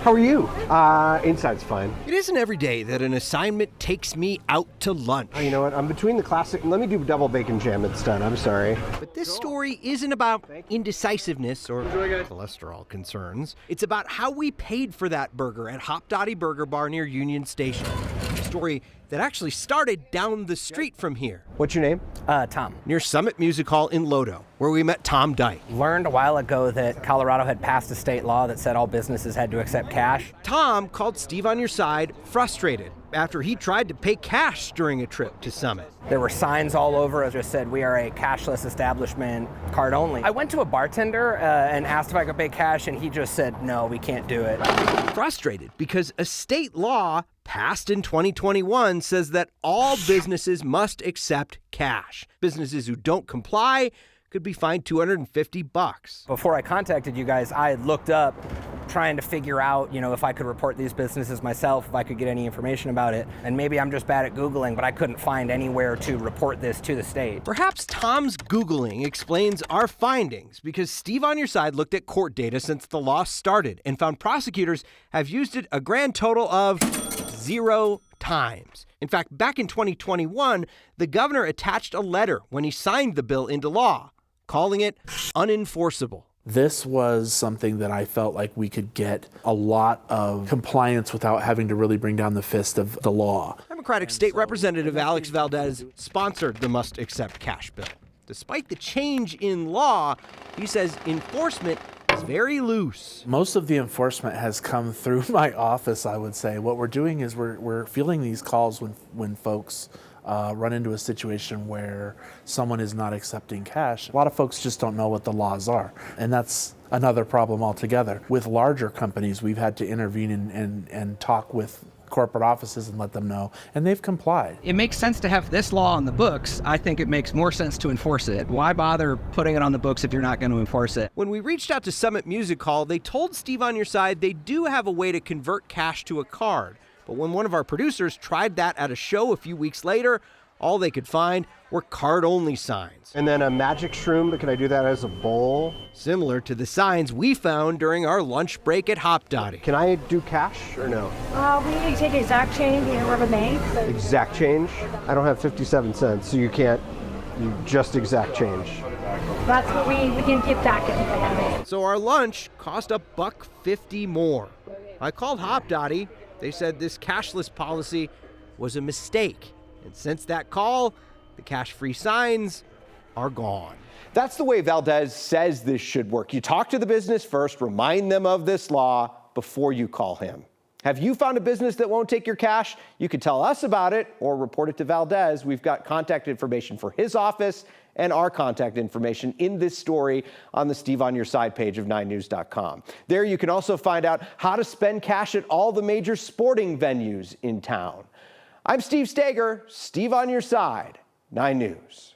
How are you? Inside's fine. It isn't every day that an assignment takes me out to lunch. Oh, you know what? I'm between the classic. Let me do double bacon jam instead. I'm sorry. But this story isn't about indecisiveness or cholesterol concerns. It's about how we paid for that burger at Hop Dottie Burger Bar near Union Station. A story that actually started down the street from here. What's your name? Tom. Near Summit Music Hall in Lodo, where we met Tom Dyke. Learned a while ago that Colorado had passed a state law that said all businesses had to accept cash. Tom called Steve on Your Side frustrated after he tried to pay cash during a trip to Summit. There were signs all over that just said, "We are a cashless establishment, card only." I went to a bartender and asked if I could pay cash, and he just said, "No, we can't do it." Frustrated because a state law passed in 2021 says that all businesses must accept cash. Businesses who don't comply could be fined $250. Before I contacted you guys, I had looked up trying to figure out, if I could report these businesses myself, if I could get any information about it. And maybe I'm just bad at Googling, but I couldn't find anywhere to report this to the state. Perhaps Tom's Googling explains our findings because Steve on Your Side looked at court data since the law started and found prosecutors have used it a grand total of 0 times. In fact, back in 2021, the governor attached a letter when he signed the bill into law, calling it unenforceable. This was something that I felt like we could get a lot of compliance without having to really bring down the fist of the law. Democratic State Representative Alex Valdez sponsored the Must Accept Cash bill. Despite the change in law, he says enforcement is very loose. Most of the enforcement has come through my office, I would say. What we're doing is we're fielding these calls when folks run into a situation where someone is not accepting cash. A lot of folks just don't know what the laws are, and that's another problem altogether. With larger companies, we've had to intervene and talk with corporate offices and let them know, and they've complied. It makes sense to have this law on the books. I think it makes more sense to enforce it. Why bother putting it on the books if you're not going to enforce it? When we reached out to Summit Music Hall, they told Steve on Your Side they do have a way to convert cash to a card. But when one of our producers tried that at a show a few weeks later, all they could find were card-only signs. And then a magic shroom, but can I do that as a bowl? Similar to the signs we found during our lunch break at Hop Dottie. Can I do cash or no? We need to take exact change and rubber bank. Exact change? I don't have 57 cents, so you can't, you just exact change. That's what we can get that. So our lunch cost $1.50 more. I called Hop Dottie. They said this cashless policy was a mistake. And since that call, the cash-free signs are gone. That's the way Valdez says this should work. You talk to the business first, remind them of this law before you call him. Have you found a business that won't take your cash? You can tell us about it or report it to Valdez. We've got contact information for his office and our contact information in this story on the Steve on Your Side page of 9news.com. There you can also find out how to spend cash at all the major sporting venues in town. I'm Steve Stager, Steve on Your Side, 9 News.